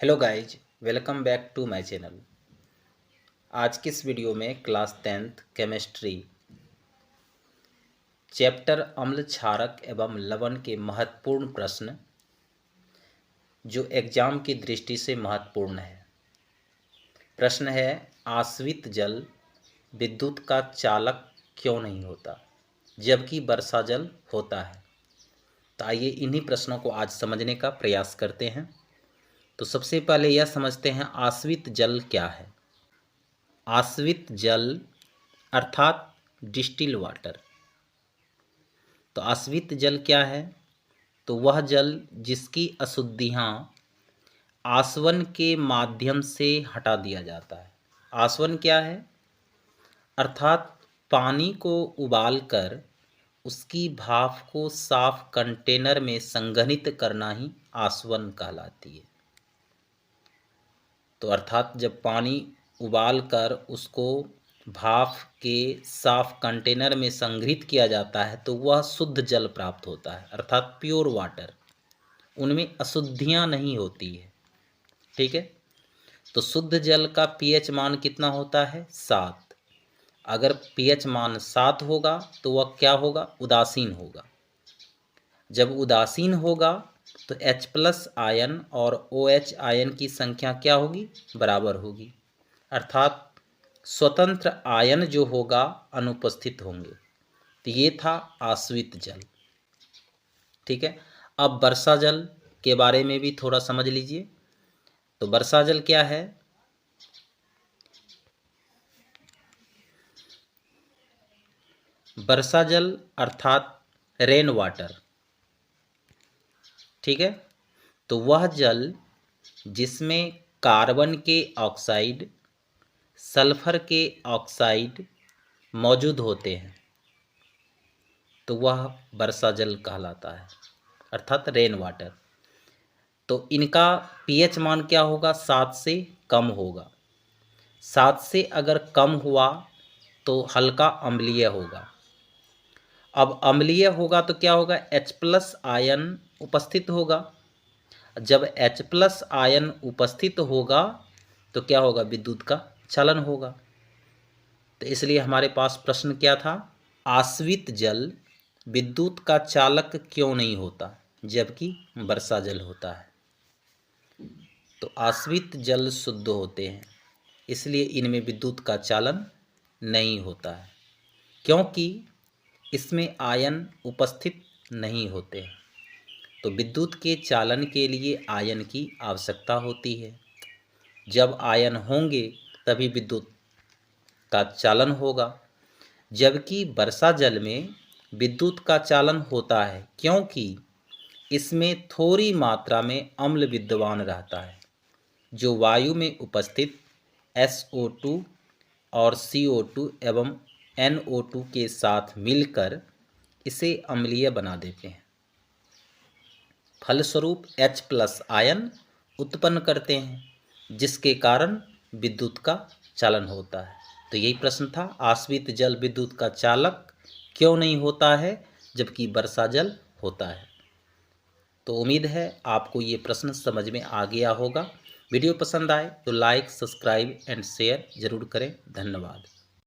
Hello guys, welcome back to my channel. आज की इस वीडियो में क्लास 10th केमिस्ट्री चैप्टर अम्ल क्षारक एवं लवण के महत्वपूर्ण प्रश्न जो एग्जाम की दृष्टि से महत्वपूर्ण है। प्रश्न है, आश्रित जल विद्युत का चालक क्यों नहीं होता जबकि वर्षा जल होता है। तो आइए इन्हीं प्रश्नों को आज समझने का प्रयास करते हैं। तो सबसे पहले यह समझते हैं आश्रित जल क्या है। आश्रित जल अर्थात डिस्टिल वाटर। तो आश्रित जल क्या है? तो वह जल जिसकी अशुद्धियाँ आसवन के माध्यम से हटा दिया जाता है। आसवन क्या है? अर्थात पानी को उबालकर उसकी भाप को साफ कंटेनर में संघनित करना ही आसवन कहलाती है। तो अर्थात जब पानी उबाल कर उसको भाप के साफ कंटेनर में संग्रहित किया जाता है तो वह शुद्ध जल प्राप्त होता है, अर्थात प्योर वाटर। उनमें अशुद्धियां नहीं होती है। ठीक है। तो शुद्ध जल का पीएच मान कितना होता है? 7। अगर पीएच मान 7 होगा तो वह क्या होगा? उदासीन होगा। जब उदासीन होगा तो H+ आयन और OH आयन की संख्या क्या होगी? बराबर होगी, अर्थात स्वतंत्र आयन जो होगा अनुपस्थित होंगे। तो ये था आश्रित जल। ठीक है। अब वर्षा जल के बारे में भी थोड़ा समझ लीजिए। तो वर्षा जल क्या है? वर्षा जल अर्थात रेन वाटर। ठीक है। तो वह जल जिसमें कार्बन के ऑक्साइड, सल्फर के ऑक्साइड मौजूद होते हैं तो वह वर्षा जल कहलाता है, अर्थात रेन वाटर। तो इनका पीएच मान क्या होगा? 7 से कम होगा। 7 से अगर कम हुआ तो हल्का अम्लीय होगा। अब अम्लीय होगा तो क्या होगा? H+ आयन उपस्थित होगा। जब H+ आयन उपस्थित होगा तो क्या होगा? विद्युत का चलन होगा। तो इसलिए हमारे पास प्रश्न क्या था? आश्रित जल विद्युत का चालक क्यों नहीं होता जबकि वर्षा जल होता है। तो आश्रित जल शुद्ध होते हैं, इसलिए इनमें विद्युत का चालन नहीं होता है, क्योंकि इसमें आयन उपस्थित नहीं होते हैं। तो विद्युत के चालन के लिए आयन की आवश्यकता होती है। जब आयन होंगे तभी विद्युत का चालन होगा। जबकि वर्षा जल में विद्युत का चालन होता है क्योंकि इसमें थोड़ी मात्रा में अम्ल विद्यमान रहता है जो वायु में उपस्थित SO2 और CO2 एवं NO2 के साथ मिलकर इसे अम्लीय बना देते हैं। फलस्वरूप H+ आयन उत्पन्न करते हैं जिसके कारण विद्युत का चालन होता है। तो यही प्रश्न था, आश्रित जल विद्युत का चालक क्यों नहीं होता है जबकि वर्षा जल होता है। तो उम्मीद है आपको ये प्रश्न समझ में आ गया होगा। वीडियो पसंद आए तो लाइक, सब्सक्राइब एंड शेयर जरूर करें। धन्यवाद।